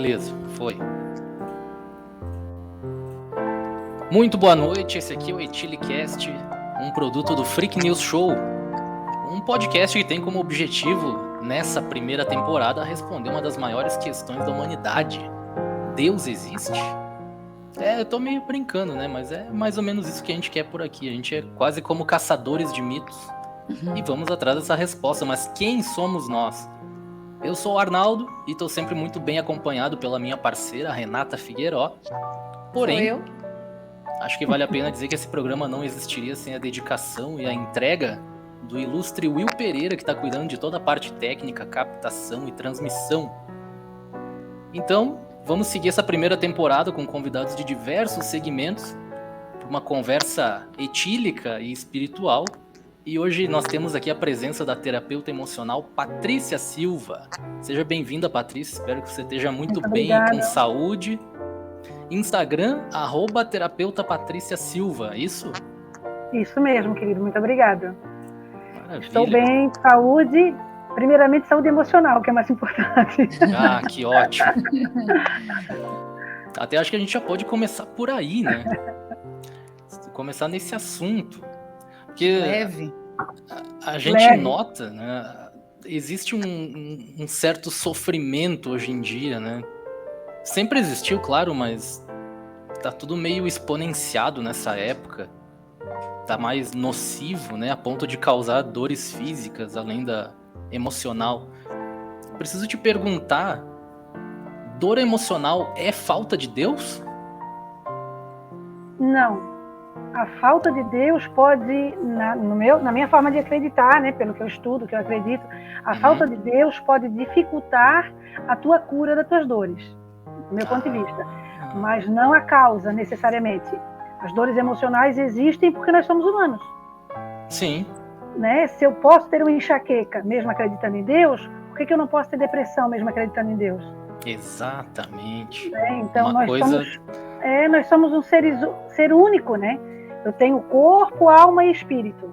Beleza, foi. Muito boa noite, esse aqui é o Etilicast, um produto do Freak News Show, um podcast que tem como objetivo, nessa primeira temporada, responder uma das maiores questões da humanidade. Deus existe? Eu tô meio brincando, né? Mas é mais ou menos isso que a gente quer por aqui. A gente é quase como caçadores de mitos e vamos atrás dessa resposta. Mas quem somos nós? Eu sou o Arnaldo e tô sempre muito bem acompanhado pela minha parceira, Renata Figueiró. Porém, Sou eu. Acho que vale a pena dizer que esse programa não existiria sem a dedicação e a entrega do ilustre Will Pereira, que está cuidando de toda a parte técnica, captação e transmissão. Então, vamos seguir essa primeira temporada com convidados de diversos segmentos, para uma conversa etílica e espiritual. E hoje nós temos aqui a presença da terapeuta emocional Patrícia Silva. Seja bem-vinda, Patrícia. Espero que você esteja muito bem e com saúde. Instagram, @terapeuta Patrícia Silva, isso? Isso mesmo, querido, muito obrigada. Maravilha. Estou bem, saúde, primeiramente saúde emocional, que é mais importante. Ah, que ótimo. Até acho que a gente já pode começar por aí, né? Começar nesse assunto. Porque Leve. A gente nota, né? Existe um certo sofrimento hoje em dia, né? Sempre existiu, claro, mas tá tudo meio exponenciado nessa época. Tá mais nocivo, né? A ponto de causar dores físicas, além da emocional. Preciso te perguntar, dor emocional é falta de Deus? Não. A falta de Deus pode, na minha forma de acreditar, né, pelo que eu estudo, que eu acredito, a falta de Deus pode dificultar a tua cura das tuas dores, do meu ponto de vista. Mas não a causa, necessariamente. As dores emocionais existem porque nós somos humanos. Sim. Né? Se eu posso ter uma enxaqueca, mesmo acreditando em Deus, por que eu não posso ter depressão, mesmo acreditando em Deus? Exatamente. Então, nós somos um ser único, né? Eu tenho corpo, alma e espírito,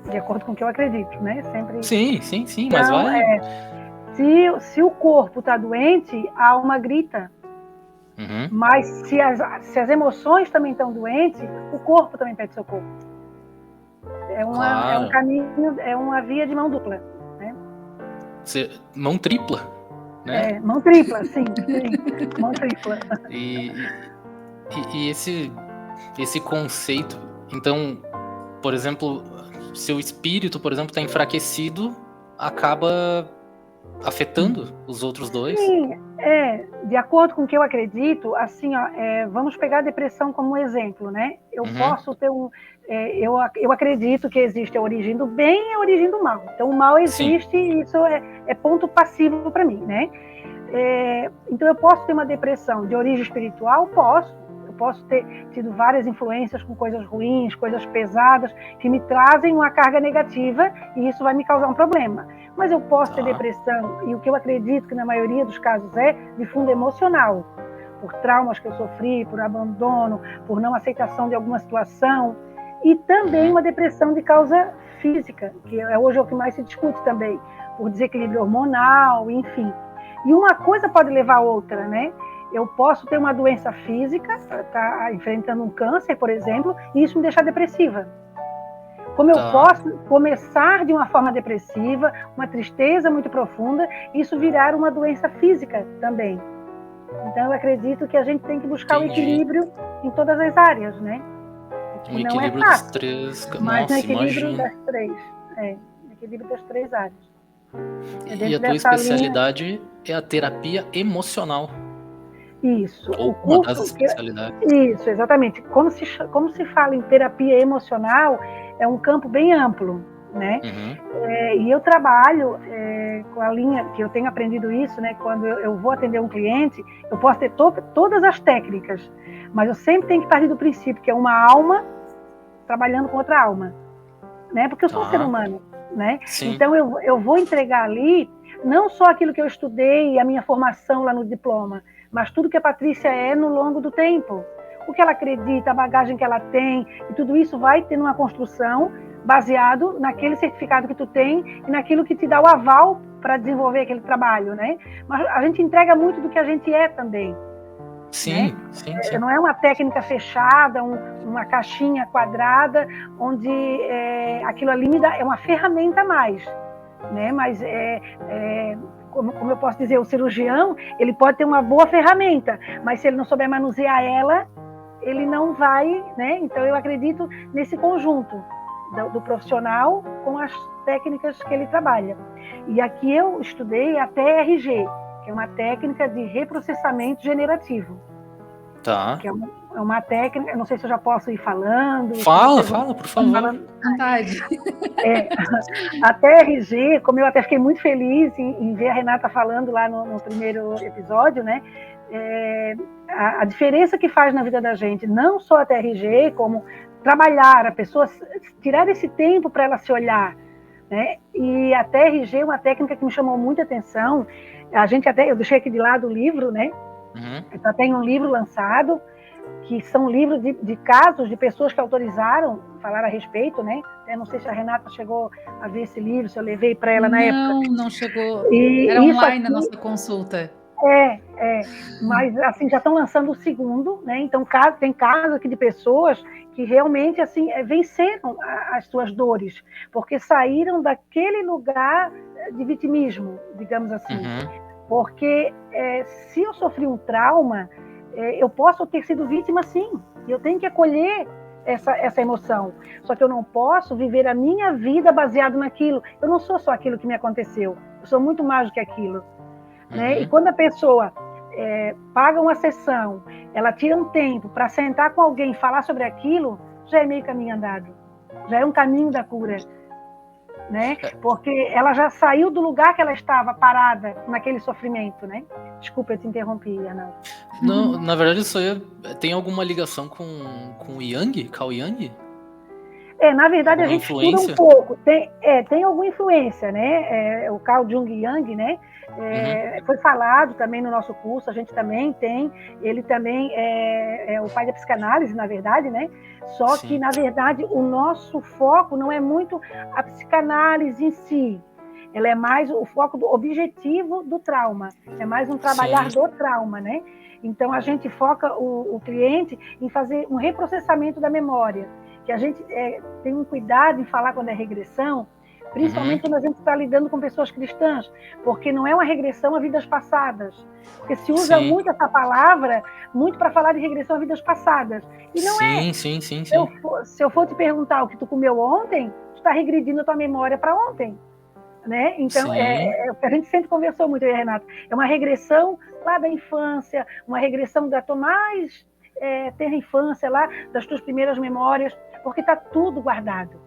de acordo com o que eu acredito, né? Sempre. Sim, então, mas vai. Se o corpo está doente, a alma grita. Mas se as emoções também estão doentes, o corpo também pede socorro. É um caminho, é uma via de mão dupla, né? Mão tripla, né? Mão tripla, sim, mão tripla. E esse conceito, então, por exemplo, se o espírito, por exemplo, está enfraquecido, acaba afetando os outros dois? Sim, de acordo com o que eu acredito, assim, vamos pegar a depressão como um exemplo, né? Eu posso ter eu acredito que existe a origem do bem e a origem do mal. Então, o mal existe e isso é ponto passivo para mim, né? Então, eu posso ter uma depressão de origem espiritual? Posso. Eu posso ter tido várias influências com coisas ruins, coisas pesadas, que me trazem uma carga negativa e isso vai me causar um problema. Mas eu posso ter depressão, e o que eu acredito que na maioria dos casos é de fundo emocional, por traumas que eu sofri, por abandono, por não aceitação de alguma situação, e também uma depressão de causa física, que hoje é o que mais se discute também, por desequilíbrio hormonal, enfim. E uma coisa pode levar a outra, né? Eu posso ter uma doença física, estar enfrentando um câncer, por exemplo, e isso me deixar depressiva. Como eu posso começar de uma forma depressiva, uma tristeza muito profunda, isso virar uma doença física também. Então, eu acredito que a gente tem que buscar o equilíbrio em todas as áreas, né? Um equilíbrio dos três... Mas no equilíbrio das três. No equilíbrio das três áreas. E a tua especialidade é a terapia emocional. Isso. Ou uma das especialidades. Isso, exatamente. Como se fala em terapia emocional, é um campo bem amplo, né? E eu trabalho com a linha, que eu tenho aprendido isso, né? Quando eu vou atender um cliente, eu posso ter todas as técnicas, mas eu sempre tenho que partir do princípio que é uma alma trabalhando com outra alma, né? Porque eu sou um ser humano, né? Sim. Então eu vou entregar ali não só aquilo que eu estudei e a minha formação lá no diploma, mas tudo que a Patrícia é no longo do tempo. O que ela acredita, a bagagem que ela tem, e tudo isso vai tendo uma construção baseado naquele certificado que tu tem e naquilo que te dá o aval para desenvolver aquele trabalho, né? Mas a gente entrega muito do que a gente é também. Sim, né? sim. Não é uma técnica fechada, uma caixinha quadrada, onde aquilo ali é uma ferramenta a mais, né? Mas como eu posso dizer, o cirurgião, ele pode ter uma boa ferramenta, mas se ele não souber manusear ela, ele não vai, né? Então eu acredito nesse conjunto do profissional com as técnicas que ele trabalha. E aqui eu estudei a TRG, que é uma técnica de reprocessamento generativo. Tá. Que é uma técnica, não sei se eu já posso ir falando. Fala, por favor. Vontade. A TRG, como eu até fiquei muito feliz em ver a Renata falando lá no primeiro episódio, né? A diferença que faz na vida da gente, não só a TRG, como trabalhar, a pessoa tirar esse tempo para ela se olhar, né? E a TRG é uma técnica que me chamou muita atenção. Eu deixei aqui de lado o livro, né? Já tem um livro lançado, que são livros de casos de pessoas que autorizaram falar a respeito, né? Eu não sei se a Renata chegou a ver esse livro, se eu levei para ela na época. Não chegou. E era online aqui, a nossa consulta. Mas assim, já estão lançando o segundo, né? Então tem casos aqui de pessoas que realmente assim venceram as suas dores, porque saíram daquele lugar de vitimismo, digamos assim. Porque se eu sofri um trauma, eu posso ter sido vítima, sim. E eu tenho que acolher essa emoção. Só que eu não posso viver a minha vida baseado naquilo. Eu não sou só aquilo que me aconteceu. Eu sou muito mais do que aquilo. Né? E quando a pessoa paga uma sessão, ela tira um tempo para sentar com alguém e falar sobre aquilo, já é meio caminho andado. Já é um caminho da cura. Né? Porque ela já saiu do lugar que ela estava parada naquele sofrimento, né? Desculpa, eu te interrompi, Ana. Não, na verdade isso aí tem alguma ligação com o Jung, Carl Jung? Na verdade, alguma a gente influência? estuda um pouco. Tem alguma influência, né? O Carl Jung, né? Foi falado também no nosso curso, a gente também tem. Ele também é o pai da psicanálise, na verdade, né? Só que, na verdade, o nosso foco não é muito a psicanálise em si. Ela é mais o foco do objetivo do trauma. É mais um trabalhar do trauma, né? Então, a gente foca o cliente em fazer um reprocessamento da memória. Que a gente tem um cuidado em falar quando é regressão, principalmente quando a gente está lidando com pessoas cristãs, porque não é uma regressão a vidas passadas. Porque se usa muito essa palavra, muito para falar de regressão a vidas passadas. E não é. Sim. Se eu for te perguntar o que tu comeu ontem, tu está regredindo a tua memória para ontem. Né? Então, a gente sempre conversou muito, eu e a Renata, é uma regressão lá da infância, uma regressão da tua mais terra infância, lá das tuas primeiras memórias, porque está tudo guardado.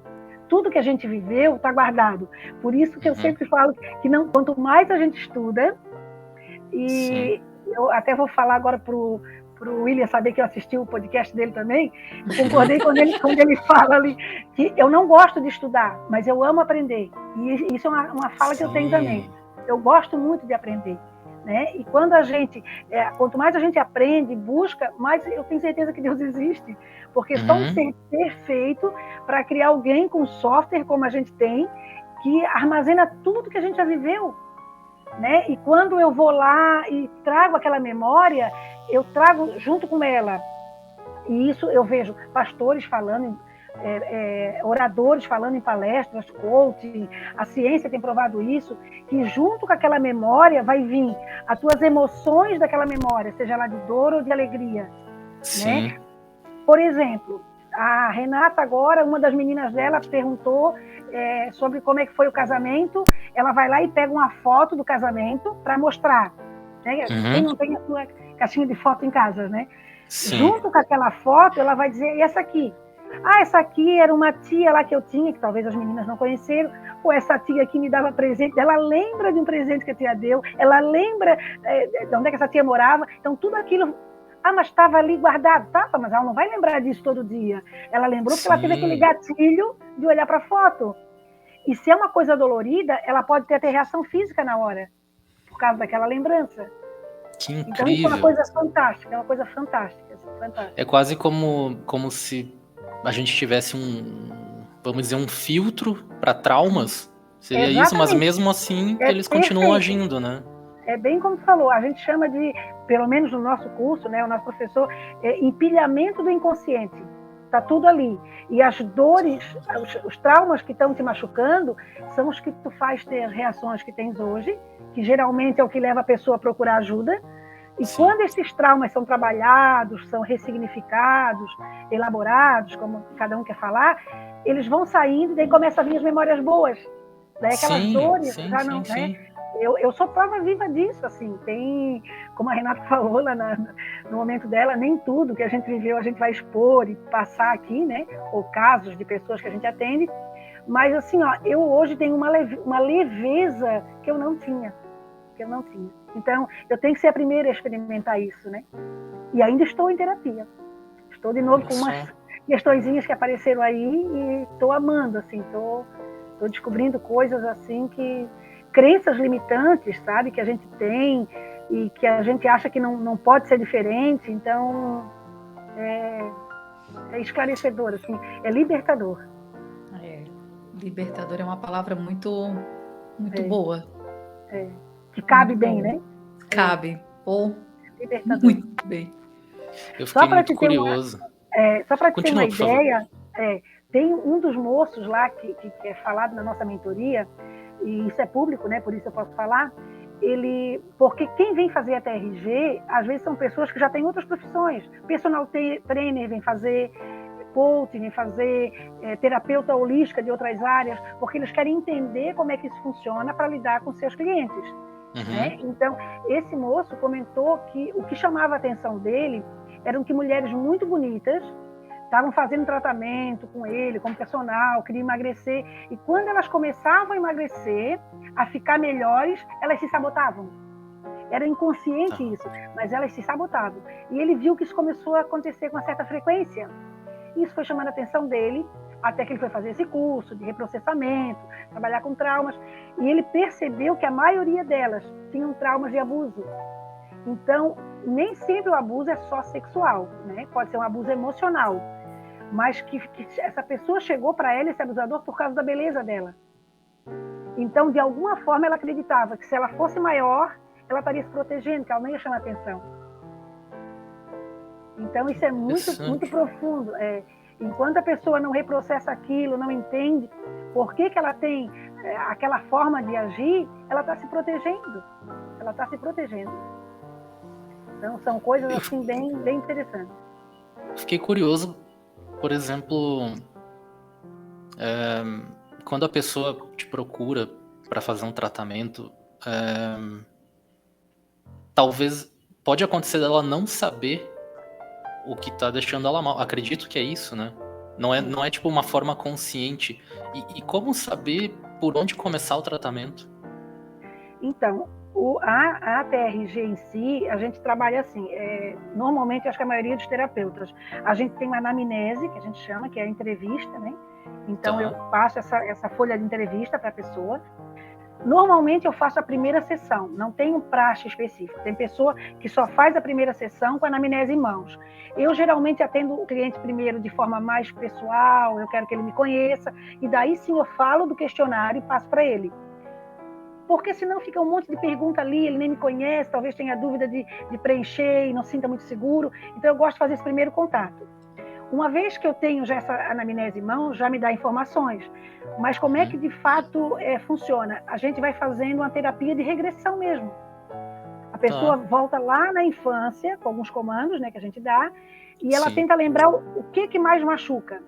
Tudo que a gente viveu está guardado. Por isso que eu sempre falo que quanto mais a gente estuda, e eu até vou falar agora para o William saber que eu assisti o podcast dele também, eu concordei quando ele fala ali que eu não gosto de estudar, mas eu amo aprender. E isso é uma fala que eu tenho também. Eu gosto muito de aprender. Né? E quanto mais a gente aprende, busca, mais eu tenho certeza que Deus existe, porque só um ser perfeito para criar alguém com software como a gente tem, que armazena tudo que a gente já viveu, né? E quando eu vou lá e trago aquela memória, eu trago junto com ela. E isso eu vejo pastores falando, oradores falando em palestras, coaching, a ciência tem provado isso, que junto com aquela memória vai vir as tuas emoções daquela memória, seja ela de dor ou de alegria. Né? Por exemplo, a Renata agora, uma das meninas dela perguntou sobre como é que foi o casamento, ela vai lá e pega uma foto do casamento para mostrar. Né? Quem não tem a sua caixinha de foto em casa, né? Junto com aquela foto, ela vai dizer, e essa aqui? Essa aqui era uma tia lá que eu tinha, que talvez as meninas não conheceram, ou essa tia aqui me dava presente, ela lembra de um presente que a tia deu, ela lembra de onde é que essa tia morava, então tudo aquilo, mas estava ali guardado, mas ela não vai lembrar disso todo dia, ela lembrou porque ela teve aquele gatilho de olhar para a foto, e se é uma coisa dolorida, ela pode ter até reação física na hora, por causa daquela lembrança. Que incrível. Então isso é uma coisa fantástica, fantástica. É quase como se a gente tivesse vamos dizer, um filtro para traumas? Seria isso, mas Exatamente. mesmo assim É eles continuam perfeito. agindo, né? É bem como tu falou, a gente chama de, pelo menos no nosso curso, né, o nosso professor, empilhamento do inconsciente. Está tudo ali. E as dores, os traumas que estão te machucando, são os que tu faz ter as reações que tens hoje, que geralmente é o que leva a pessoa a procurar ajuda. E Sim. quando esses traumas são trabalhados, são ressignificados, elaborados, como cada um quer falar, eles vão saindo e daí começam a vir as memórias boas. Daí aquelas dores já não, né? Sim. Eu sou prova viva disso, assim, tem, como a Renata falou lá no momento dela, nem tudo que a gente viveu a gente vai expor e passar aqui, né, ou casos de pessoas que a gente atende, mas assim, ó, eu hoje tenho uma leveza que eu não tinha, então eu tenho que ser a primeira a experimentar isso, né, e ainda estou em terapia, estou de novo com umas questõezinhas que apareceram aí e estou amando, assim, estou descobrindo coisas assim que crenças limitantes, sabe, que a gente tem e que a gente acha que não pode ser diferente. Então, é esclarecedor, assim, é libertador. Libertador é uma palavra muito boa. Que cabe bem, né? Cabe. Libertador. Muito bem. Eu fiquei muito curioso. Só para te ter uma Continua, por favor. ideia, tem um dos moços lá que é falado na nossa mentoria, e isso é público, né? Por isso eu posso falar. Porque quem vem fazer a TRG, às vezes são pessoas que já têm outras profissões. Personal trainer vem fazer, coach vem fazer, terapeuta holística de outras áreas, porque eles querem entender como é que isso funciona para lidar com seus clientes. Né? Então, esse moço comentou que o que chamava a atenção dele eram que mulheres muito bonitas estavam fazendo tratamento com ele, como personal, queriam emagrecer, e quando elas começavam a emagrecer, a ficar melhores, elas se sabotavam. Era inconsciente isso, mas elas se sabotavam. E ele viu que isso começou a acontecer com uma certa frequência. Isso foi chamando a atenção dele, até que ele foi fazer esse curso de reprocessamento, trabalhar com traumas, e ele percebeu que a maioria delas tinham traumas de abuso. Então, nem sempre o abuso é só sexual, né? Pode ser um abuso emocional, mas que essa pessoa chegou para ela, esse abusador, por causa da beleza dela. Então, de alguma forma, ela acreditava que se ela fosse maior, ela estaria se protegendo, que ela não ia chamar atenção. Então, isso é muito profundo. Enquanto a pessoa não reprocessa aquilo, não entende por que ela tem aquela forma de agir, ela está se protegendo. Então, são coisas assim bem interessantes. Fiquei curioso, por exemplo, quando a pessoa te procura para fazer um tratamento, talvez pode acontecer dela não saber o que tá deixando ela mal. Acredito que é isso, né? Não é tipo uma forma consciente. E como saber por onde começar o tratamento? Então, a TRG em si, a gente trabalha assim, normalmente, acho que a maioria dos terapeutas, a gente tem uma anamnese, que a gente chama, que é a entrevista, né? Então, eu passo essa folha de entrevista para a pessoa. Normalmente, eu faço a primeira sessão, não tem um praxe específico. Tem pessoa que só faz a primeira sessão com a anamnese em mãos. Eu, geralmente, atendo o cliente primeiro de forma mais pessoal, eu quero que ele me conheça, e daí sim eu falo do questionário e passo para ele. Porque senão fica um monte de pergunta ali, ele nem me conhece, talvez tenha dúvida de preencher e não se sinta muito seguro. Então, eu gosto de fazer esse primeiro contato. Uma vez que eu tenho já essa anamnese em mão, já me dá informações. Mas como é que, de fato, funciona? A gente vai fazendo uma terapia de regressão mesmo. A pessoa volta lá na infância, com alguns comandos, né, que a gente dá, e ela tenta lembrar o que mais machuca.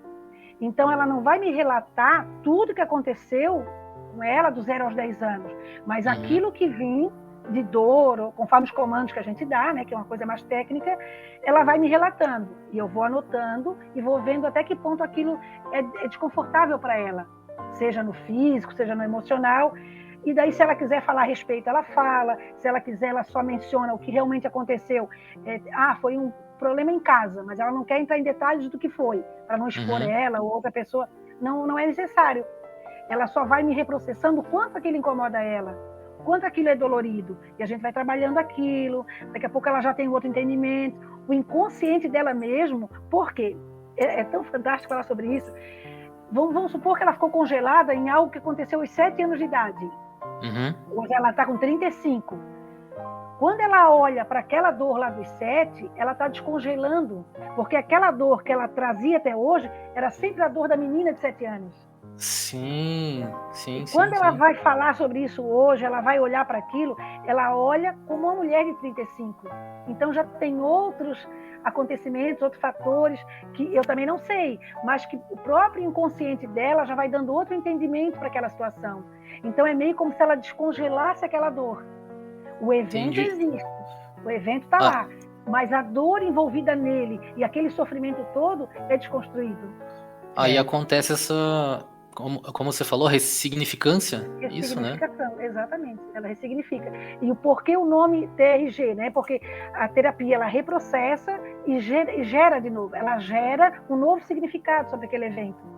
Então, ela não vai me relatar tudo que aconteceu com ela dos 0 aos 10 anos, mas aquilo que vim de dor, ou conforme os comandos que a gente dá, né, que é uma coisa mais técnica, ela vai me relatando, e eu vou anotando, e vou vendo até que ponto aquilo é desconfortável para ela, seja no físico, seja no emocional, e daí se ela quiser falar a respeito, ela fala, se ela quiser, ela só menciona o que realmente aconteceu, foi um problema em casa, mas ela não quer entrar em detalhes do que foi, para não expor ela ou outra pessoa, não é necessário. Ela só vai me reprocessando o quanto aquilo incomoda ela, quanto aquilo é dolorido, e a gente vai trabalhando aquilo, daqui a pouco ela já tem outro entendimento, o inconsciente dela mesmo, porque é tão fantástico falar sobre isso, vamos supor que ela ficou congelada em algo que aconteceu aos 7 anos de idade. Hoje ela está com 35. Quando ela olha para aquela dor lá dos 7, ela está descongelando, porque aquela dor que ela trazia até hoje era sempre a dor da menina de 7 anos. Sim. Quando ela vai falar sobre isso hoje, ela vai olhar para aquilo, ela olha como uma mulher de 35. Então já tem outros acontecimentos, outros fatores que eu também não sei, mas que o próprio inconsciente dela já vai dando outro entendimento para aquela situação. Então é meio como se ela descongelasse aquela dor. O evento existe, o evento está lá, mas a dor envolvida nele e aquele sofrimento todo é desconstruído. Aí acontece essa, como você falou, ressignificância, isso, né? Ressignificação, exatamente, ela ressignifica. E o porquê o nome TRG, né? Porque a terapia, ela reprocessa e gera de novo, ela gera um novo significado sobre aquele evento.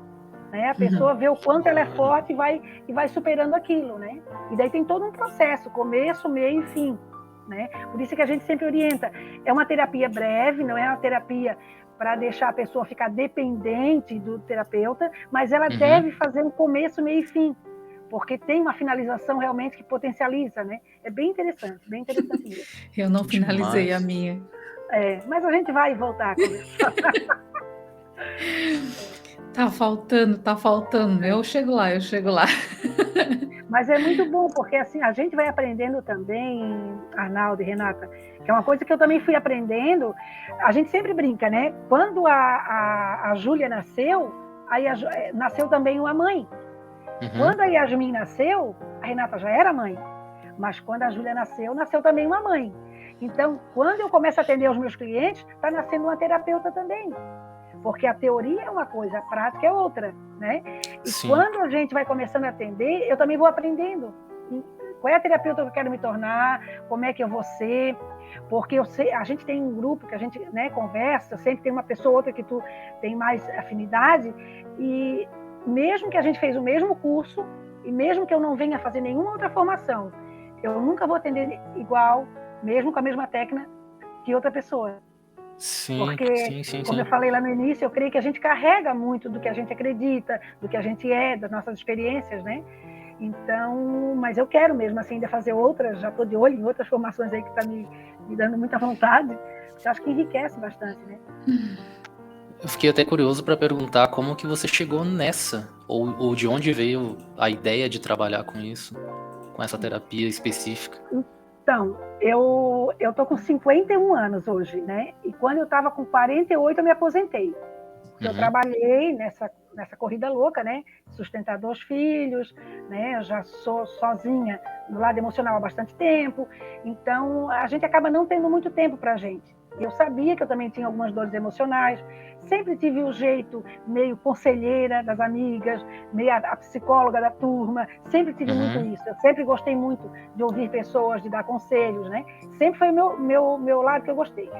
Né? A pessoa vê o quanto ela é forte e vai superando aquilo, né? E daí tem todo um processo, começo, meio e fim, né? Por isso que a gente sempre orienta. É uma terapia breve, não é uma terapia para deixar a pessoa ficar dependente do terapeuta, mas ela deve fazer um começo, meio e fim, porque tem uma finalização realmente que potencializa, né? É bem interessante mesmo. Eu não finalizei a minha. Mas a gente vai voltar a conversar. Tá faltando. Eu chego lá. Mas é muito bom, porque assim, a gente vai aprendendo também, Arnaldo e Renata, que é uma coisa que eu também fui aprendendo. A gente sempre brinca, né? Quando a Júlia nasceu, nasceu também uma mãe. Quando a Yasmin nasceu, a Renata já era mãe. Mas quando a Júlia nasceu também uma mãe. Então, quando eu começo a atender os meus clientes, está nascendo uma terapeuta também. Porque a teoria é uma coisa, a prática é outra, né? E quando a gente vai começando a atender, eu também vou aprendendo. Qual é a terapeuta que eu quero me tornar? Como é que eu vou ser? Porque a gente tem um grupo que a gente, né, conversa, sempre tem uma pessoa ou outra que tu tem mais afinidade, e mesmo que a gente fez o mesmo curso, e mesmo que eu não venha fazer nenhuma outra formação, eu nunca vou atender igual, mesmo com a mesma técnica, que outra pessoa. Porque, como eu falei lá no início, eu creio que a gente carrega muito do que a gente acredita, do que a gente é, das nossas experiências, né? Então, mas eu quero mesmo assim ainda fazer outras, já estou de olho em outras formações aí que está me dando muita vontade, porque acho que enriquece bastante, né? Eu fiquei até curioso para perguntar como que você chegou nessa, ou de onde veio a ideia de trabalhar com isso, com essa terapia específica. Então, eu tô com 51 anos hoje, né? E quando eu estava com 48, eu me aposentei. Eu trabalhei nessa corrida louca, né? Sustentar 2 filhos, né? Eu já sou sozinha no lado emocional há bastante tempo. Então, a gente acaba não tendo muito tempo para a gente. Eu sabia que eu também tinha algumas dores emocionais. Sempre tive um jeito meio conselheira das amigas, meio a psicóloga da turma. Sempre tive muito isso. Eu sempre gostei muito de ouvir pessoas, de dar conselhos, né? Sempre foi o meu lado que eu gostei.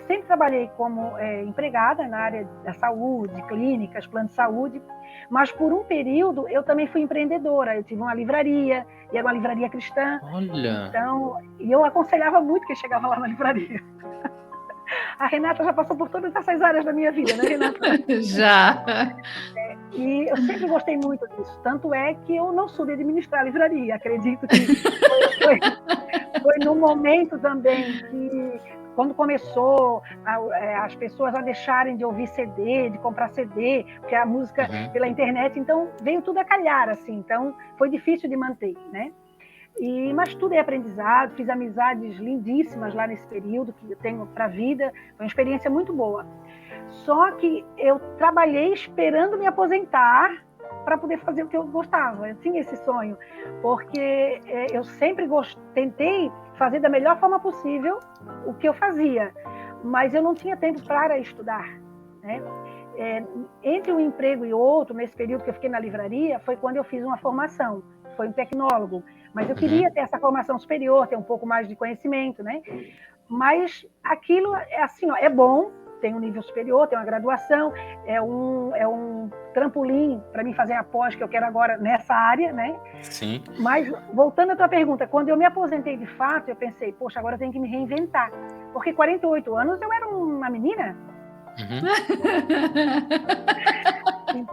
Sempre trabalhei como empregada na área da saúde, clínicas, plano de saúde, mas por um período eu também fui empreendedora. Eu tive uma livraria, e era uma livraria cristã. Olha! Então, e eu aconselhava muito quem chegava lá na livraria. A Renata já passou por todas essas áreas da minha vida, né, Renata? Já! E eu sempre gostei muito disso. Tanto é que eu não soube administrar a livraria. Acredito que foi num momento também que, quando começou as pessoas a deixarem de ouvir CD, de comprar CD, porque a música pela internet, então veio tudo a calhar, assim. Então foi difícil de manter, né? Mas tudo é aprendizado, fiz amizades lindíssimas lá nesse período que eu tenho para a vida, foi uma experiência muito boa. Só que eu trabalhei esperando me aposentar para poder fazer o que eu gostava. Eu tinha esse sonho, porque eu sempre tentei fazer da melhor forma possível o que eu fazia, mas eu não tinha tempo para estudar, né? Entre um emprego e outro, nesse período que eu fiquei na livraria, foi quando eu fiz uma formação, foi um tecnólogo, mas eu queria ter essa formação superior, ter um pouco mais de conhecimento, né? Mas aquilo é assim, ó, é bom, tem um nível superior, tem uma graduação, é um trampolim para mim fazer a pós que eu quero agora nessa área, né? Sim. Mas, voltando à tua pergunta, quando eu me aposentei de fato, eu pensei, poxa, agora eu tenho que me reinventar. Porque 48 anos eu era uma menina.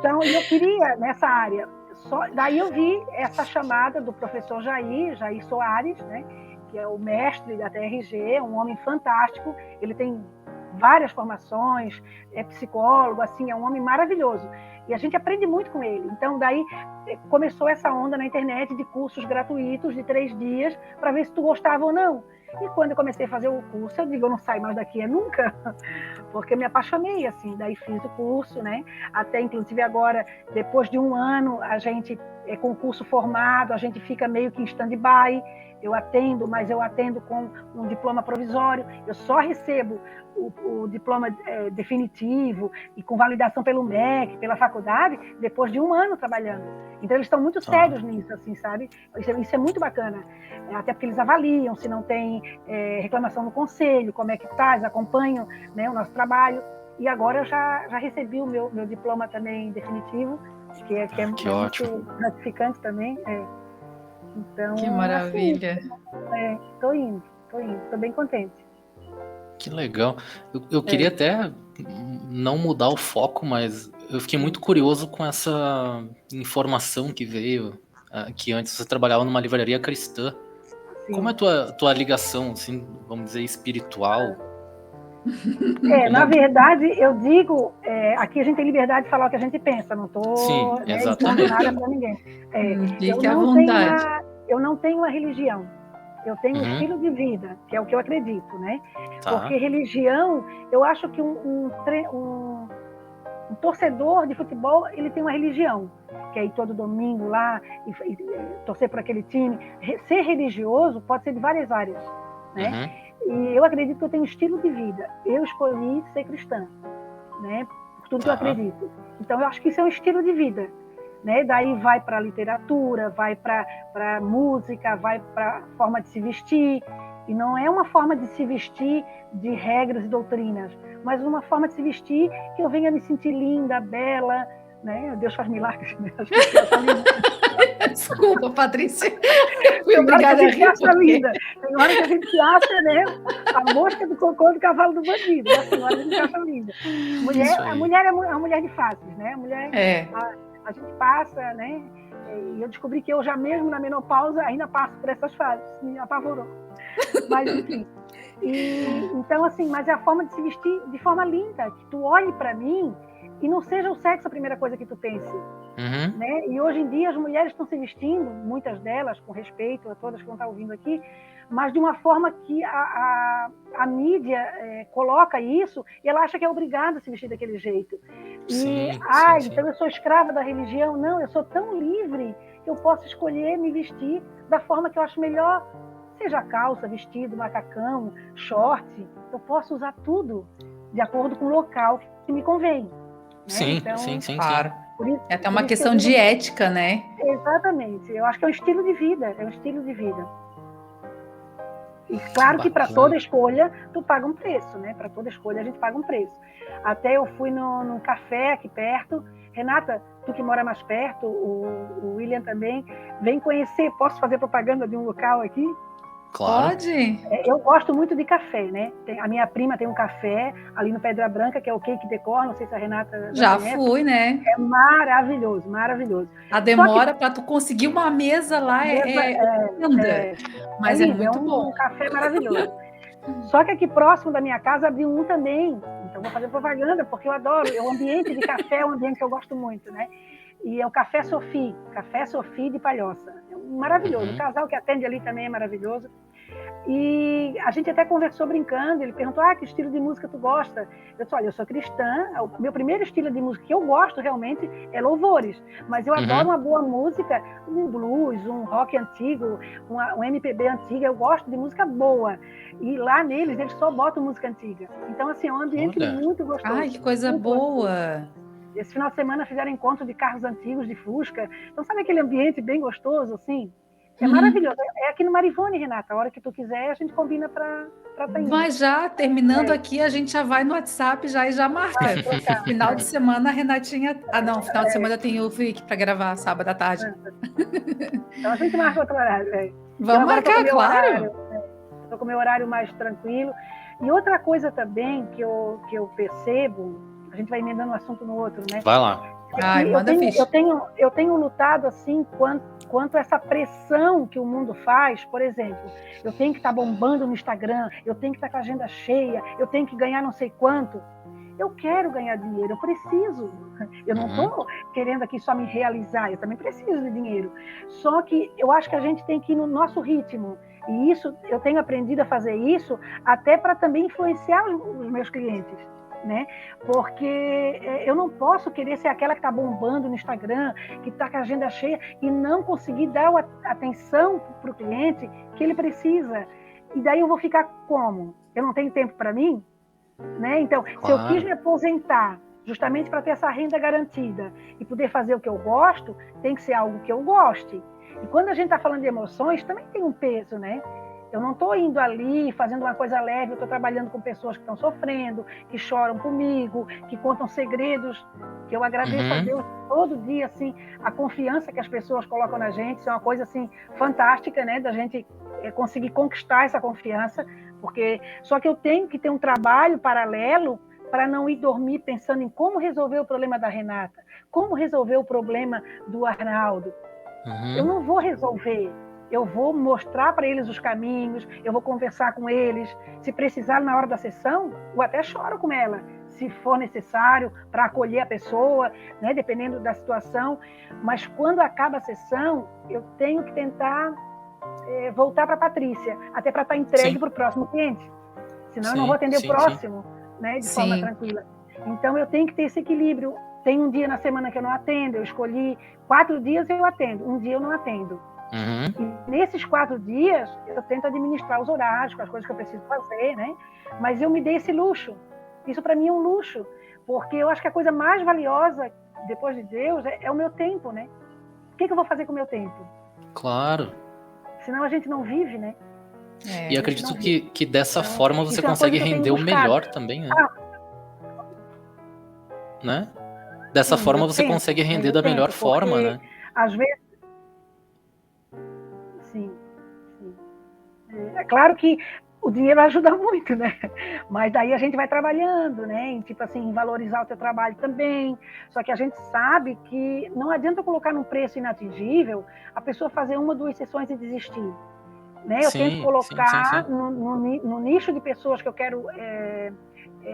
Então, eu queria nessa área. Daí eu vi essa chamada do professor Jair Soares, né, que é o mestre da TRG, um homem fantástico. Ele tem várias formações, é psicólogo, assim, é um homem maravilhoso. E a gente aprende muito com ele. Então, daí começou essa onda na internet de cursos gratuitos de 3 dias para ver se tu gostava ou não. E quando eu comecei a fazer o curso, eu digo, eu não saio mais daqui nunca, porque eu me apaixonei, assim, daí fiz o curso, né? Até, inclusive, agora, depois de 1 ano, a gente, com o curso formado, a gente fica meio que em stand-by. Eu atendo, mas eu atendo com um diploma provisório. Eu só recebo o diploma definitivo e com validação pelo MEC, pela faculdade, depois de 1 ano trabalhando. Então, eles estão muito sérios nisso, assim, sabe? Isso é muito bacana. Até porque eles avaliam se não tem reclamação no conselho, como é que está, eles acompanham, né, o nosso trabalho. E agora eu já recebi o meu diploma também definitivo, que é muito gratificante também. Então, que maravilha. Estou indo, estou bem contente. Que legal. Eu queria até não mudar o foco, mas eu fiquei muito curioso com essa informação que veio, que antes você trabalhava numa livraria cristã. Sim. Como é a tua ligação, assim, vamos dizer, espiritual? Na verdade, eu digo, aqui a gente tem liberdade de falar o que a gente pensa, não estou impondo nada para ninguém. Fique à vontade. Eu não tenho uma religião. Eu tenho um estilo de vida, que é o que eu acredito, né? Tá. Porque religião, eu acho que um torcedor de futebol, ele tem uma religião, que é ir todo domingo lá e torcer por aquele time. Ser religioso pode ser de várias áreas, né? E eu acredito que eu tenho um estilo de vida. Eu escolhi ser cristã, né? Por tudo que eu acredito. Então, eu acho que isso é um estilo de vida. Né? Daí vai para a literatura, vai para a música, vai para a forma de se vestir. E não é uma forma de se vestir de regras e doutrinas, mas uma forma de se vestir que eu venha me sentir linda, bela, né? Deus faz milagres, né? Acho que Deus faz milagres. Desculpa, Patrícia. Fui obrigada a rir. Linda. Tem hora que a gente se acha, né? A mosca do cocô do cavalo do bandido. A senhora a gente acha linda. A mulher é uma mulher de faces, né? A mulher a gente passa, né? E eu descobri que eu já mesmo na menopausa ainda passo por essas fases. Me apavorou. Mas, enfim. Então, assim, mas é a forma de se vestir de forma linda. Que tu olhe para mim e não seja o sexo a primeira coisa que tu pense. Né? E hoje em dia as mulheres estão se vestindo, muitas delas, com respeito a todas que vão estar ouvindo aqui, mas de uma forma que a mídia coloca isso e ela acha que é obrigada a se vestir daquele jeito. Sim. Então eu sou escrava da religião. Não, eu sou tão livre que eu posso escolher me vestir da forma que eu acho melhor, seja calça, vestido, macacão, short. Eu posso usar tudo de acordo com o local que me convém. Né? Sim, então, sim. Claro. É até uma questão de ética, né? Exatamente. Eu acho que é um estilo de vida. E claro que para toda escolha tu paga um preço, né? Para toda escolha a gente paga um preço. Até eu fui num café aqui perto. Renata, tu que mora mais perto, o William também, vem conhecer. Posso fazer propaganda de um local aqui? Claro. Pode. Eu gosto muito de café, né? A minha prima tem um café ali no Pedra Branca, que é o Cake Decor, não sei se a Renata já fui, né? É maravilhoso, maravilhoso. A demora para tu conseguir uma mesa lá mas é muito bom. Um café maravilhoso. Só que aqui próximo da minha casa abriu um também, então vou fazer propaganda, porque eu adoro, o ambiente de café é um ambiente que eu gosto muito, né? E é o Café Sophie de Palhoça. É maravilhoso. O casal que atende ali também é maravilhoso. E a gente até conversou brincando, ele perguntou, que estilo de música tu gosta? Eu disse, olha, eu sou cristã, o meu primeiro estilo de música que eu gosto realmente é louvores, mas eu adoro uma boa música, um blues, um rock antigo, um MPB antigo, eu gosto de música boa. E lá neles, eles só botam música antiga. Então, assim, é um ambiente muito gostoso. Ai, que coisa boa! Gostoso. Esse final de semana fizeram encontro de carros antigos, de Fusca. Então, sabe aquele ambiente bem gostoso, assim? É maravilhoso. É aqui no Marivone, Renata. A hora que tu quiser, a gente combina para estar indo. Mas já, terminando aqui, a gente já vai no WhatsApp e já marca. Final de semana, a Renatinha... final de semana eu tenho o Frick para gravar, sábado à tarde. Então, a gente marca outro horário. Vamos marcar, claro. Estou com o meu horário mais tranquilo. E outra coisa também que eu percebo... A gente vai emendando um assunto no outro, né? Vai lá. Ai, manda ficha. Eu tenho lutado assim quanto a essa pressão que o mundo faz. Por exemplo, eu tenho que estar bombando no Instagram, eu tenho que estar com a agenda cheia, eu tenho que ganhar não sei quanto. Eu quero ganhar dinheiro, eu preciso. Eu não estou querendo aqui só me realizar, eu também preciso de dinheiro. Só que eu acho que a gente tem que ir no nosso ritmo. E isso, eu tenho aprendido a fazer isso até para também influenciar os meus clientes, né? Porque eu não posso querer ser aquela que está bombando no Instagram, que está com a agenda cheia e não conseguir dar a atenção para o cliente que ele precisa. E daí eu vou ficar como? Eu não tenho tempo para mim? Né? Então, Claro. se eu quis me aposentar justamente para ter essa renda garantida e poder fazer o que eu gosto, tem que ser algo que eu goste. E quando a gente está falando de emoções, também tem um peso, né? Eu não estou indo ali fazendo uma coisa leve, eu estou trabalhando com pessoas que estão sofrendo, que choram comigo, que contam segredos, que eu agradeço a Deus todo dia, assim, a confiança que as pessoas colocam na gente, isso é uma coisa, assim, fantástica, né? Da gente conseguir conquistar essa confiança, porque só que eu tenho que ter um trabalho paralelo para não ir dormir pensando em como resolver o problema da Renata, como resolver o problema do Arnaldo. Eu não vou resolver, eu vou mostrar para eles os caminhos, eu vou conversar com eles, se precisar na hora da sessão, eu até choro com ela, se for necessário, para acolher a pessoa, né, dependendo da situação, mas quando acaba a sessão, eu tenho que tentar voltar para a Patrícia, até para estar entregue para o próximo cliente. Senão eu não vou atender o próximo, né, de forma tranquila. Então eu tenho que ter esse equilíbrio. Tem um dia na semana que eu não atendo, eu escolhi 4 dias eu atendo, um dia eu não atendo. E nesses 4 dias eu tento administrar os horários, com as coisas que eu preciso fazer, né? Mas eu me dei esse luxo. Isso para mim é um luxo, porque eu acho que a coisa mais valiosa depois de Deus é o meu tempo, né? O que eu vou fazer com o meu tempo? Claro. Senão a gente não vive, né? E acredito que dessa forma você consegue render o melhor também, né? Né? Dessa forma você consegue render da melhor forma, né? Às vezes... Sim. É claro que o dinheiro ajuda muito, né? Mas daí a gente vai trabalhando, né? Em, tipo assim, em valorizar o teu trabalho também. Só que a gente sabe que não adianta colocar num preço inatingível a pessoa fazer 1 ou 2 sessões e desistir. Né? Eu tento colocar no nicho de pessoas que eu quero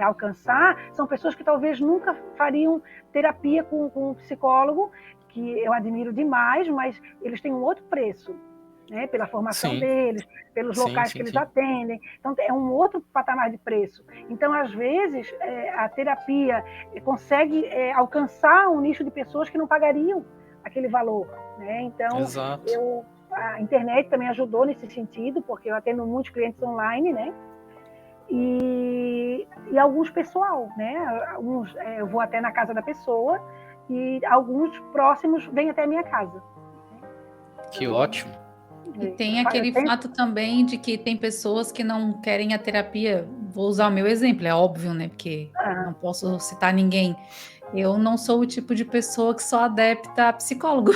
alcançar, são pessoas que talvez nunca fariam terapia com um psicólogo, que eu admiro demais, mas eles têm um outro preço. Né, pela formação deles, pelos locais que eles atendem. Então, é um outro patamar de preço. Então, às vezes, a terapia consegue alcançar um nicho de pessoas que não pagariam aquele valor. Né? Então, a internet também ajudou nesse sentido, porque eu atendo muitos clientes online, né? E alguns pessoal, né? Alguns, eu vou até na casa da pessoa e alguns próximos vêm até a minha casa. Que ótimo. E tem aquele fato também de que tem pessoas que não querem a terapia. Vou usar o meu exemplo, é óbvio, né? Porque não posso citar ninguém. Eu não sou o tipo de pessoa que só adepta a psicólogo.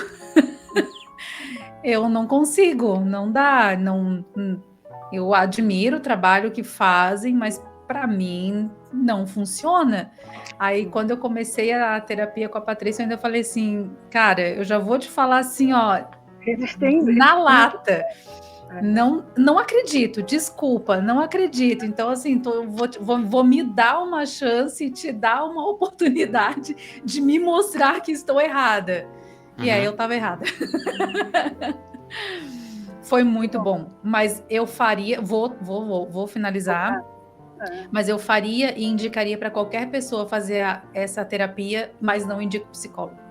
Eu não consigo, não dá. Eu admiro o trabalho que fazem, mas para mim não funciona. Aí, quando eu comecei a terapia com a Patrícia, eu ainda falei assim, cara, eu já vou te falar assim, ó, na lata. Não acredito, desculpa, não acredito. Então, assim, vou me dar uma chance e te dar uma oportunidade de me mostrar que estou errada. E aí eu estava errada. Foi muito bom, mas eu faria, vou finalizar, mas eu faria e indicaria para qualquer pessoa fazer essa terapia, mas não indico psicólogo.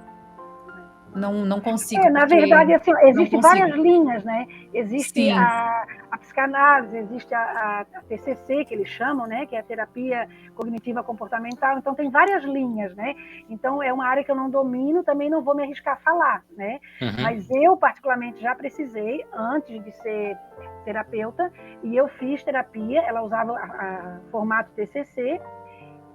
Não consigo. Na verdade, assim, existem várias linhas, né? Existe a psicanálise, existe a TCC, que eles chamam, né? Que é a terapia cognitiva comportamental. Então, tem várias linhas, né? Então, é uma área que eu não domino, também não vou me arriscar a falar, né? Mas eu, particularmente, já precisei, antes de ser terapeuta, e eu fiz terapia, ela usava formato TCC,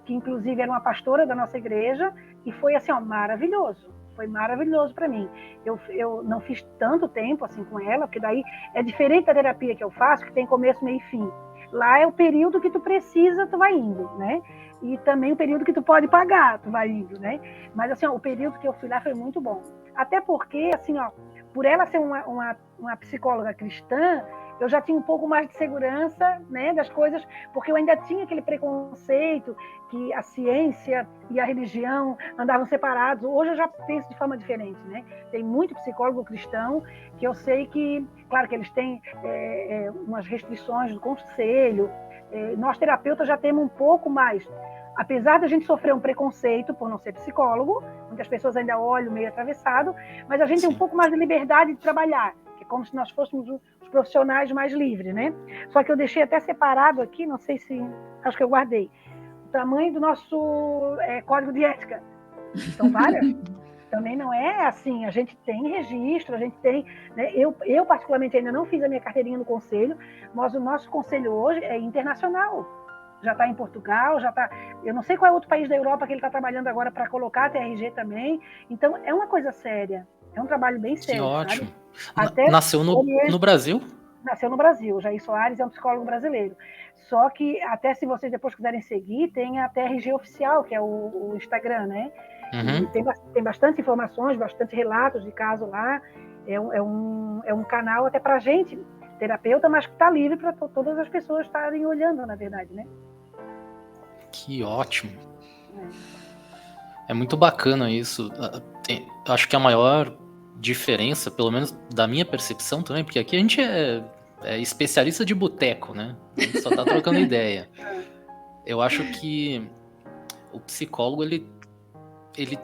que inclusive era uma pastora da nossa igreja, e foi, assim, ó, maravilhoso. Foi maravilhoso para mim. Eu não fiz tanto tempo assim com ela, porque daí é diferente da terapia que eu faço, que tem começo, meio e fim. Lá é o período que tu precisa, tu vai indo, né? E também o período que tu pode pagar, tu vai indo, né? Mas, assim, ó, o período que eu fui lá foi muito bom. Até porque, assim, ó, por ela ser uma psicóloga cristã, eu já tinha um pouco mais de segurança, né, das coisas, porque eu ainda tinha aquele preconceito que a ciência e a religião andavam separados. Hoje eu já penso de forma diferente, né? Tem muito psicólogo cristão que eu sei que, claro que eles têm umas restrições do conselho. Nós terapeutas já temos um pouco mais. Apesar da gente sofrer um preconceito por não ser psicólogo, muitas pessoas ainda olham meio atravessado, mas a gente tem um pouco mais de liberdade de trabalhar, que é como se nós fôssemos os profissionais mais livres, né? Só que eu deixei até separado aqui, não sei se... acho que eu guardei. O tamanho do nosso código de ética. São várias. Também não é assim, a gente tem registro, a gente tem... Né? Eu, particularmente, ainda não fiz a minha carteirinha no conselho, mas o nosso conselho hoje é internacional. Já está em Portugal, já está... Eu não sei qual é outro país da Europa que ele está trabalhando agora para colocar a TRG também. Então, é uma coisa séria. É um trabalho bem sério. Que ótimo. Até nasceu no Brasil? Nasceu no Brasil. Jair Soares é um psicólogo brasileiro. Só que, até se vocês depois quiserem seguir, tem a TRG oficial, que é o Instagram, né? Uhum. E tem bastante informações, bastante relatos de caso lá. É um canal até para a gente, terapeuta, mas que está livre para todas as pessoas estarem olhando, na verdade, né? Que ótimo. É muito bacana isso. Acho que a maior diferença, pelo menos da minha percepção também, porque aqui a gente é especialista de boteco, né? A gente só tá trocando ideia. Eu acho que o psicólogo, ele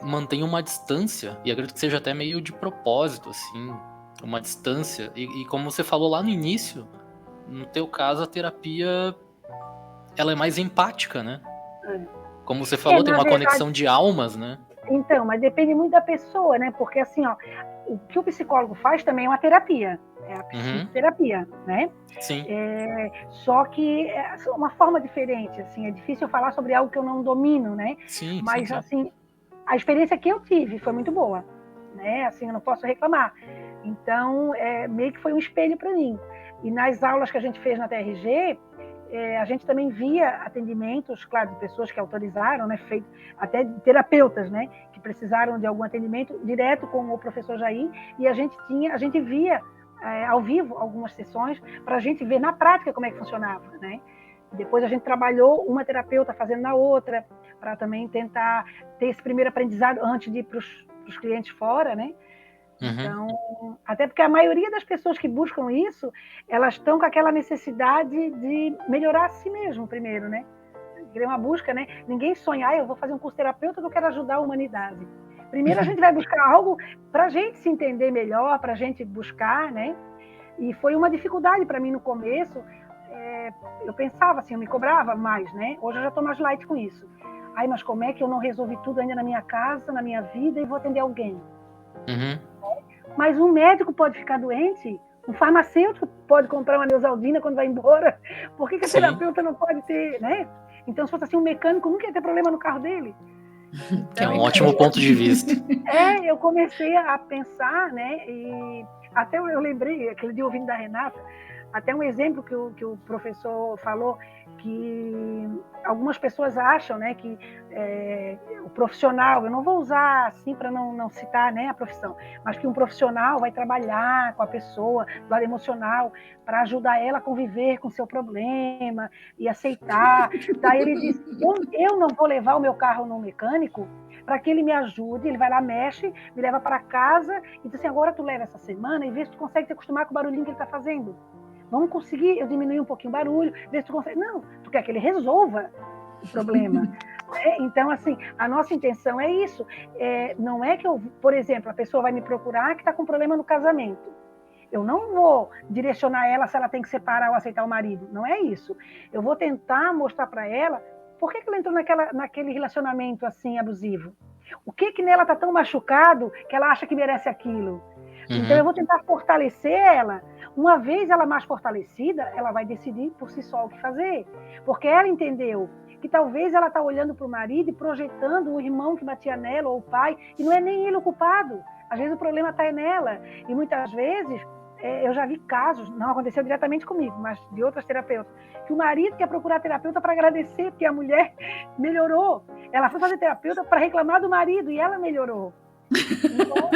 mantém uma distância, e acredito que seja até meio de propósito, assim, uma distância. E como você falou lá no início, no teu caso, a terapia, ela é mais empática, né? Como você falou, tem uma conexão de almas, né? Então, mas depende muito da pessoa, né? Porque, assim, ó, o que o psicólogo faz também é uma terapia. É a psicoterapia, né? Sim. Só que é uma forma diferente, assim. É difícil falar sobre algo que eu não domino, né? Sim, mas, sim. assim, a experiência que eu tive foi muito boa, né? Assim, eu não posso reclamar. Então, meio que foi um espelho para mim. E nas aulas que a gente fez na TRG, a gente também via atendimentos, claro, de pessoas que autorizaram, né, feito, até de terapeutas, né, que precisaram de algum atendimento direto com o professor Jair, e a gente via ao vivo algumas sessões para a gente ver na prática como é que funcionava, né? Depois a gente trabalhou uma terapeuta fazendo na outra, para também tentar ter esse primeiro aprendizado antes de ir para os clientes fora, né? Então, até porque a maioria das pessoas que buscam isso, elas estão com aquela necessidade de melhorar a si mesmo primeiro, né? É uma busca, né? Ninguém sonha, eu vou fazer um curso terapeuta que eu quero ajudar a humanidade. Primeiro a gente vai buscar algo para a gente se entender melhor, para a gente buscar, né? E foi uma dificuldade para mim no começo. Eu pensava assim, eu me cobrava mais, né? Hoje eu já estou mais light com isso. Mas como é que eu não resolvi tudo ainda na minha casa, na minha vida, e vou atender alguém? Mas um médico pode ficar doente, um farmacêutico pode comprar uma Neosaldina quando vai embora. Por que a terapeuta não pode ter, né? Então, se fosse assim, um mecânico nunca ia ter problema no carro dele. Que é um ótimo ponto de vista. Eu comecei a pensar, né? E até eu lembrei, aquele dia ouvindo da Renata, até um exemplo que o professor falou, que algumas pessoas acham, né, que o profissional, eu não vou usar assim para não citar, né, a profissão, mas que um profissional vai trabalhar com a pessoa do lado emocional para ajudar ela a conviver com o seu problema e aceitar. Daí ele disse, eu não vou levar o meu carro no mecânico para que ele me ajude, ele vai lá, mexe, me leva para casa e diz assim, agora tu leva essa semana e vê se tu consegue se acostumar com o barulhinho que ele está fazendo. Vamos conseguir, eu diminuir um pouquinho o barulho, ver se tu consegue. Não, tu quer que ele resolva o problema. Então, assim, a nossa intenção é isso. Não é que eu, por exemplo, a pessoa vai me procurar que está com problema no casamento. Eu não vou direcionar ela se ela tem que separar ou aceitar o marido. Não é isso. Eu vou tentar mostrar para ela por que ela entrou naquele relacionamento assim abusivo. O que nela está tão machucado que ela acha que merece aquilo. Então, eu vou tentar fortalecer ela. Uma vez ela mais fortalecida, ela vai decidir por si só o que fazer. Porque ela entendeu que talvez ela está olhando para o marido e projetando o irmão que batia nela, ou o pai, e não é nem ele o culpado. Às vezes o problema está nela. E muitas vezes eu já vi casos, não aconteceu diretamente comigo, mas de outras terapeutas, que o marido quer procurar terapeuta para agradecer, porque a mulher melhorou. Ela foi fazer terapeuta para reclamar do marido e ela melhorou. Então,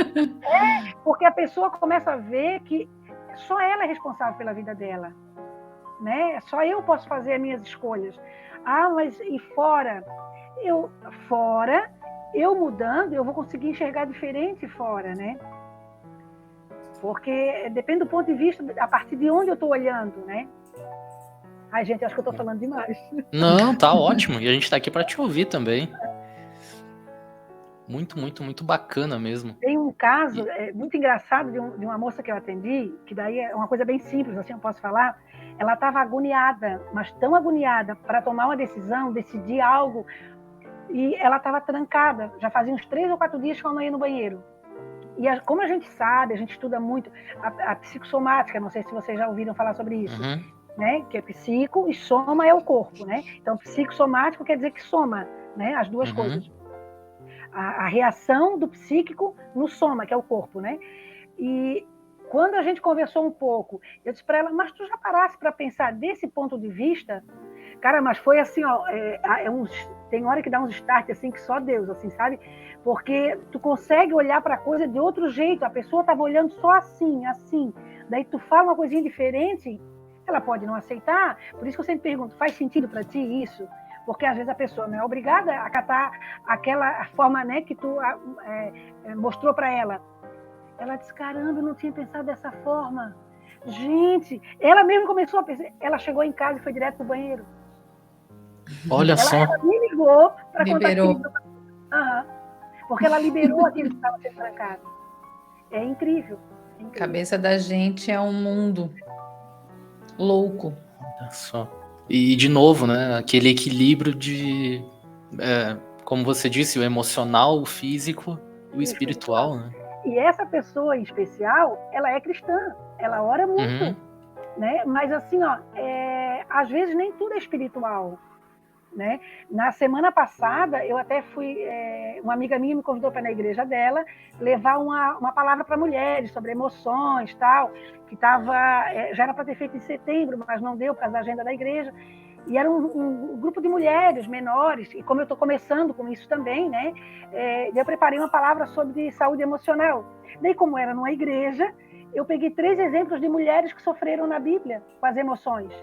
porque a pessoa começa a ver que só ela é responsável pela vida dela, né? Só eu posso fazer as minhas escolhas. Mas e fora? Eu mudando, eu vou conseguir enxergar diferente fora, né? Porque depende do ponto de vista, a partir de onde eu estou olhando, né? Ai, gente, acho que eu estou falando demais. Não, tá ótimo. E a gente tá aqui para te ouvir também. Muito, muito, muito bacana mesmo. Tem um caso muito engraçado de uma moça que eu atendi, que daí é uma coisa bem simples, assim eu posso falar. Ela estava agoniada, mas tão agoniada para tomar uma decisão, decidir algo, e ela estava trancada. Já fazia uns 3 ou 4 dias que ela não ia no banheiro. E como a gente sabe, a gente estuda muito a psicossomática, não sei se vocês já ouviram falar sobre isso, né? Que é psico e soma é o corpo, né? Então, psicossomático quer dizer que soma, né? As duas coisas. A reação do psíquico no soma, que é o corpo, né? E quando a gente conversou um pouco, eu disse para ela, mas tu já parasse para pensar desse ponto de vista? Cara, mas foi assim, ó, tem hora que dá uns start assim que só Deus, assim, sabe? Porque tu consegue olhar para a coisa de outro jeito, a pessoa estava olhando só assim, daí tu fala uma coisinha diferente, ela pode não aceitar, por isso que eu sempre pergunto, faz sentido para ti isso? Porque às vezes a pessoa não é obrigada a acatar aquela forma, né, que tu mostrou para ela. Ela disse, caramba, eu não tinha pensado dessa forma. Gente, ela mesmo começou a pensar, ela chegou em casa e foi direto pro banheiro. Olha só. Ela me ligou para contar aquilo. Porque ela liberou aquilo que estava sendo trancado. É incrível. A cabeça da gente é um mundo louco. Olha só. E, de novo, né, aquele equilíbrio de, como você disse, o emocional, o físico e o espiritual, né? E essa pessoa em especial, ela é cristã, ela ora muito, né? Mas assim, ó, às vezes nem tudo é espiritual, né? Na semana passada, eu até fui, uma amiga minha me convidou para ir na igreja dela levar uma palavra para mulheres sobre emoções, tal, que já era para ter feito em setembro, mas não deu por causa da agenda da igreja. E era um grupo de mulheres menores, e como eu estou começando com isso também, né? Eu preparei uma palavra sobre saúde emocional. Daí, como era numa igreja, eu peguei 3 exemplos de mulheres que sofreram na Bíblia com as emoções,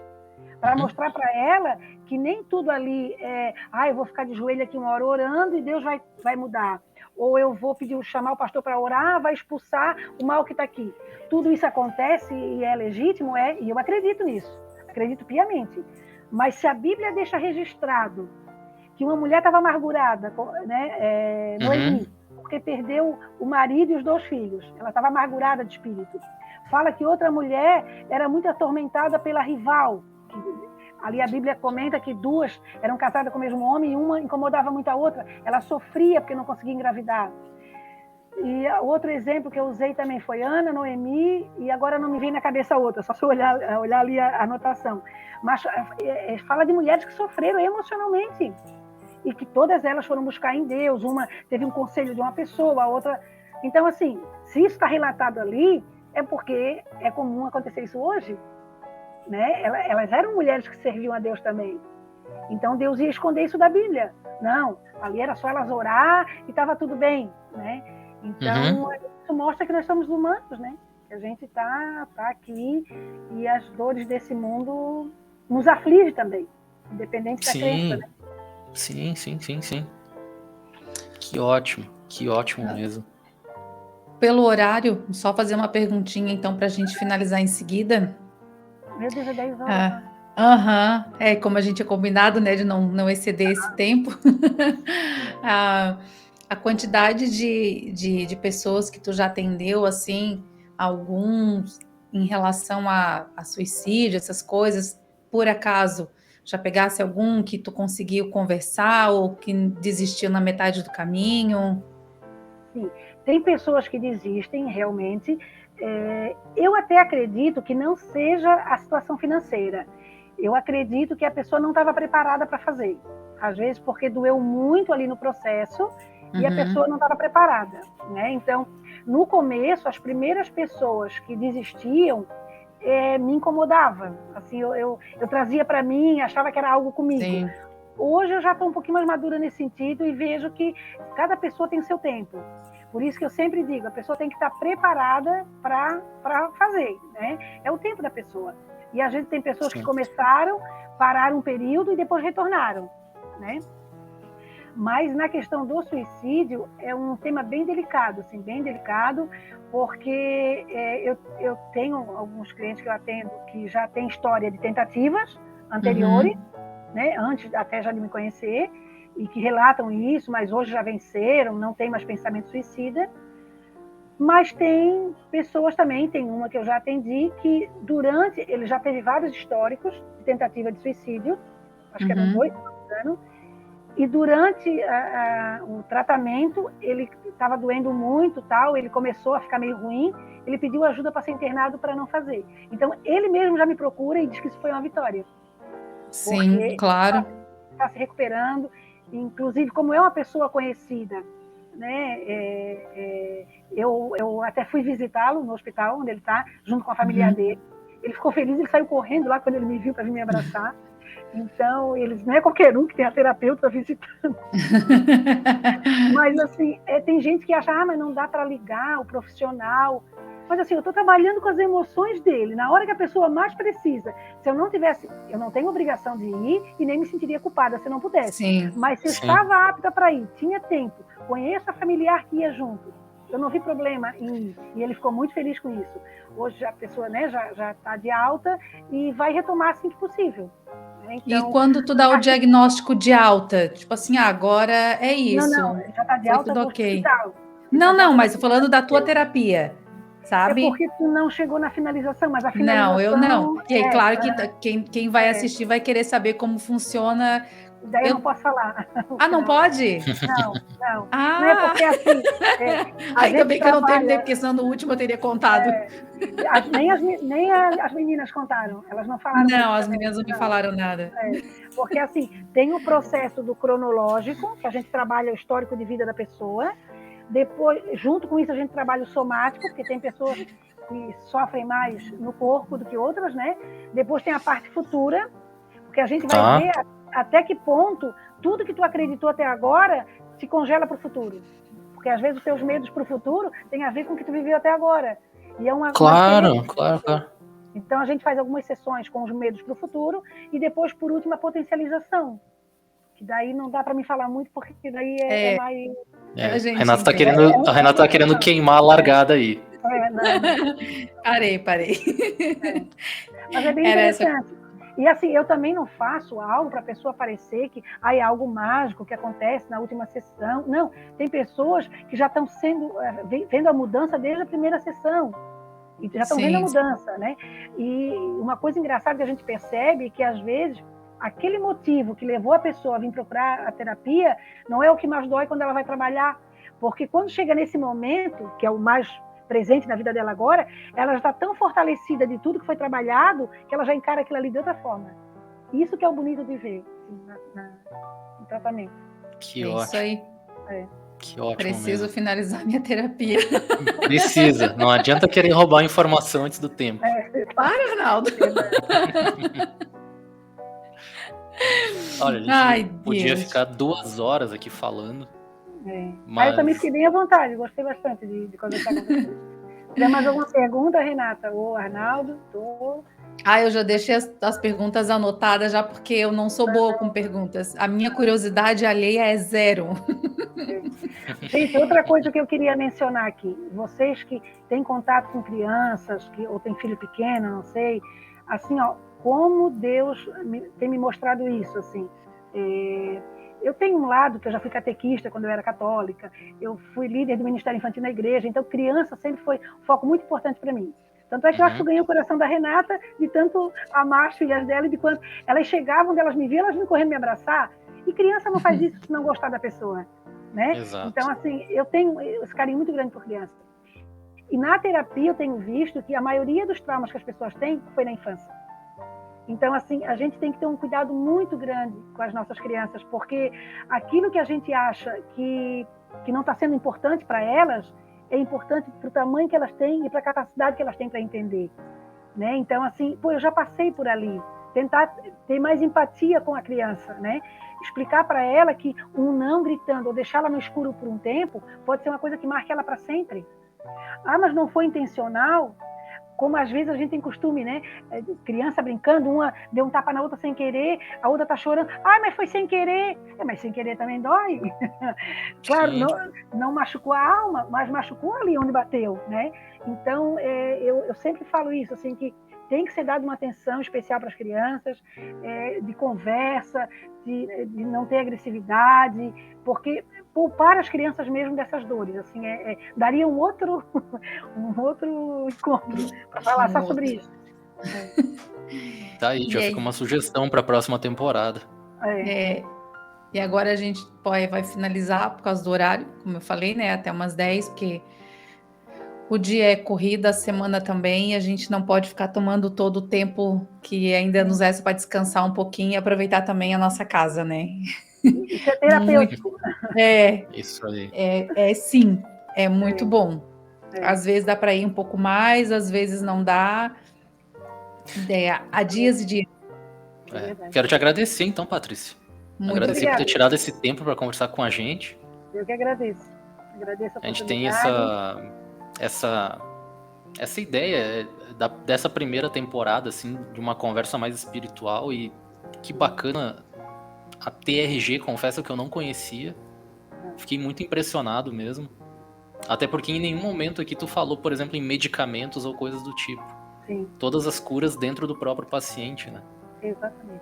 para mostrar para ela que nem tudo ali eu vou ficar de joelho aqui 1 hora orando e Deus vai mudar. Ou eu vou chamar o pastor para orar, vai expulsar o mal que está aqui. Tudo isso acontece e é legítimo, e eu acredito nisso, acredito piamente. Mas se a Bíblia deixa registrado que uma mulher estava amargurada, né, Noemi, porque perdeu o marido e os 2 filhos, ela estava amargurada de espírito. Fala que outra mulher era muito atormentada pela rival. Ali a Bíblia comenta que 2 eram casadas com o mesmo homem e uma incomodava muito a outra. Ela sofria porque não conseguia engravidar. E outro exemplo que eu usei também foi Ana, Noemi, e agora não me vem na cabeça outra, só se eu olhar ali a anotação. Mas fala de mulheres que sofreram emocionalmente e que todas elas foram buscar em Deus. Uma teve um conselho de uma pessoa, a outra... Então, assim, se isso está relatado ali, é porque é comum acontecer isso hoje, né? Elas eram mulheres que serviam a Deus também. Então, Deus ia esconder isso da Bíblia. Não, ali era só elas orar e estava tudo bem, né? Então, isso mostra que nós somos humanos, né? Que a gente tá aqui e as dores desse mundo nos aflige também, independente da crença, né? Sim. Que ótimo mesmo. Pelo horário, só fazer uma perguntinha, então, para a gente finalizar em seguida. Meu Deus, é 10 horas. Como a gente é combinado, né, de não exceder esse tempo. A quantidade de pessoas que tu já atendeu, assim, alguns em relação a suicídio, essas coisas, por acaso, já pegasse algum que tu conseguiu conversar ou que desistiu na metade do caminho? Sim, tem pessoas que desistem realmente. Eu até acredito que não seja a situação financeira. Eu acredito que a pessoa não estava preparada para fazer. Às vezes porque doeu muito ali no processo e a pessoa não estava preparada, né? Então, No começo, as primeiras pessoas que desistiam me incomodava. Assim, eu trazia para mim, achava que era algo comigo. Sim. Hoje eu já estou um pouquinho mais madura nesse sentido e vejo que cada pessoa tem seu tempo. Por isso que eu sempre digo, a pessoa tem que estar preparada para fazer, né? É o tempo da pessoa. E a gente tem pessoas que começaram, pararam um período e depois retornaram, né? Mas na questão do suicídio é um tema bem delicado, assim, bem delicado, porque eu tenho alguns clientes que eu atendo que já têm história de tentativas anteriores, né, antes até já de me conhecer, e que relatam isso, mas hoje já venceram, não tem mais pensamento suicida. Mas tem pessoas também, tem uma que eu já atendi, que ele já teve vários históricos de tentativa de suicídio, acho que eram 2, se não me engano, e durante o tratamento, ele estava doendo muito, tal, ele começou a ficar meio ruim, ele pediu ajuda para ser internado para não fazer. Então, ele mesmo já me procura e diz que isso foi uma vitória. Sim, claro. Está se recuperando, inclusive, como é uma pessoa conhecida, né, eu até fui visitá-lo no hospital onde ele está, junto com a família dele. Ele ficou feliz, ele saiu correndo lá quando ele me viu para vir me abraçar. Então, não é qualquer um que tem a terapeuta visitando. Mas, assim, tem gente que acha, mas não dá para ligar o profissional. Mas, assim, eu estou trabalhando com as emoções dele. Na hora que a pessoa mais precisa, se eu não tivesse, eu não tenho obrigação de ir e nem me sentiria culpada se eu não pudesse. Sim. Mas se eu estava apta para ir, tinha tempo, conheço a familiar que ia junto, eu não vi problema em ir. E ele ficou muito feliz com isso. Hoje a pessoa, né, já está de alta e vai retomar assim que possível. Então, e quando tu dá o diagnóstico de alta, tipo assim, agora é isso. Não, já está de alta tudo no ok. hospital. Não, mas falando da tua terapia, sabe? É porque tu não chegou na finalização, mas a finalização... Não, eu não. E claro que quem vai assistir vai querer saber como funciona. Daí eu não posso falar. Não pode? Não. Ah! Não é porque assim... Ainda bem que eu não terminei, porque senão no último eu teria contado. Nem as meninas contaram, elas não falaram. Não, as meninas não me falaram nada. Porque assim, tem o processo do cronológico, que a gente trabalha o histórico de vida da pessoa. Depois, junto com isso, a gente trabalha o somático, porque tem pessoas que sofrem mais no corpo do que outras, né? Depois tem a parte futura, porque a gente vai ver até que ponto tudo que tu acreditou até agora se congela para o futuro. Porque às vezes os teus medos para o futuro têm a ver com o que tu viveu até agora. E é uma Claro. Então a gente faz algumas sessões com os medos para o futuro e depois, por último, a potencialização. Que daí não dá para me falar muito, porque daí é mais... A Renata tá querendo queimar a largada aí. Parei. Mas é bem interessante. E assim, eu também não faço algo para a pessoa parecer que é algo mágico que acontece na última sessão. Não, tem pessoas que já estão vendo a mudança desde a primeira sessão. E já estão vendo a mudança, né? E uma coisa engraçada que a gente percebe é que, às vezes, aquele motivo que levou a pessoa a vir procurar a terapia não é o que mais dói quando ela vai trabalhar. Porque quando chega nesse momento, que é o mais presente na vida dela agora, ela já está tão fortalecida de tudo que foi trabalhado que ela já encara aquilo ali de outra forma. Isso que é o bonito de ver no tratamento. Que ótimo. Isso aí. Que ótimo. Preciso finalizar minha terapia. Precisa. Não adianta querer roubar a informação antes do tempo. Para, Arnaldo. Olha, a gente podia ficar 2 horas aqui falando. Mas... eu também fiquei bem à vontade, gostei bastante de conversar com vocês. Tem mais alguma pergunta, Renata? Ou Arnaldo? Eu já deixei as perguntas anotadas já, porque eu não sou boa com perguntas. A minha curiosidade alheia é 0. Gente, outra coisa que eu queria mencionar aqui. Vocês que têm contato com crianças, ou têm filho pequeno, não sei, assim, como Deus tem me mostrado isso, assim. Eu tenho um lado que eu já fui catequista quando eu era católica, eu fui líder do Ministério Infantil na igreja, então criança sempre foi um foco muito importante para mim. Tanto é que eu acho que eu ganhei o coração da Renata de tanto amar as filhas dela e de quanto elas chegavam, onde elas me viam, elas vinham correndo me abraçar. E criança não faz isso se não gostar da pessoa, né? Exato. Então, assim, eu tenho esse carinho muito grande por criança. E na terapia eu tenho visto que a maioria dos traumas que as pessoas têm foi na infância. Então, assim, a gente tem que ter um cuidado muito grande com as nossas crianças, porque aquilo que a gente acha que não está sendo importante para elas, é importante para o tamanho que elas têm e para a capacidade que elas têm para entender, né? Então, assim, eu já passei por ali. Tentar ter mais empatia com a criança, né? Explicar para ela que um não gritando ou deixá-la no escuro por um tempo pode ser uma coisa que marque ela para sempre. Ah, mas não foi intencional? Como às vezes a gente tem costume, né? Criança brincando, uma deu um tapa na outra sem querer, a outra tá chorando. Ah, mas foi sem querer. Mas sem querer também dói. Claro, não machucou a alma, mas machucou ali onde bateu, né? Então, eu sempre falo isso, assim, que tem que ser dada uma atenção especial para as crianças, de conversa, de não ter agressividade, porque poupar as crianças mesmo dessas dores, assim, daria um outro encontro para falar só sobre isso. Tá aí, já fica uma sugestão para a próxima temporada. E agora a gente vai finalizar por causa do horário, como eu falei, né? Até umas 10, porque o dia é corrida, a semana também, e a gente não pode ficar tomando todo o tempo que ainda nos resta para descansar um pouquinho e aproveitar também a nossa casa, né? Isso é terapêutico. Isso aí. Sim, é muito bom. Às vezes dá para ir um pouco mais, às vezes não dá. Há dias e dias. Quero te agradecer, então, Patrícia. Muito agradecer por ter tirado esse tempo para conversar com a gente. Eu que agradeço. Agradeço a gente tem essa ideia dessa primeira temporada, assim, de uma conversa mais espiritual, e que bacana. A TRG, confesso que eu não conhecia. Fiquei muito impressionado mesmo. Até porque em nenhum momento aqui tu falou, por exemplo, em medicamentos ou coisas do tipo. Sim. Todas as curas dentro do próprio paciente, né? Exatamente.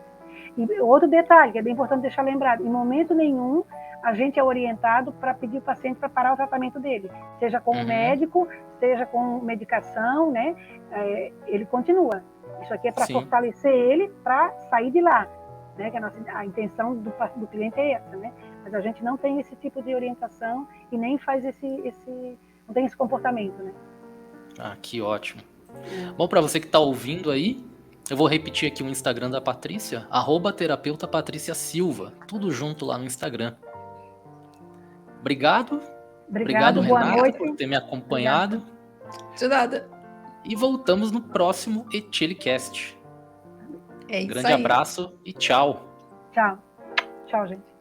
E outro detalhe que é bem importante deixar lembrado, em momento nenhum a gente é orientado para pedir o paciente para parar o tratamento dele, seja com o médico, seja com medicação, né? Ele continua. Isso aqui é para fortalecer ele para sair de lá, né? Que a intenção do cliente é essa, né? Mas a gente não tem esse tipo de orientação e nem faz não tem esse comportamento, né? Ah, que ótimo. Bom, para você que está ouvindo aí, eu vou repetir aqui o Instagram da Patrícia, @terapeuta Patrícia Silva, tudo junto lá no Instagram. Obrigado, Renata, por ter me acompanhado. De nada. E voltamos no próximo Etilicast. É isso Grande abraço e tchau. Tchau. Tchau, gente.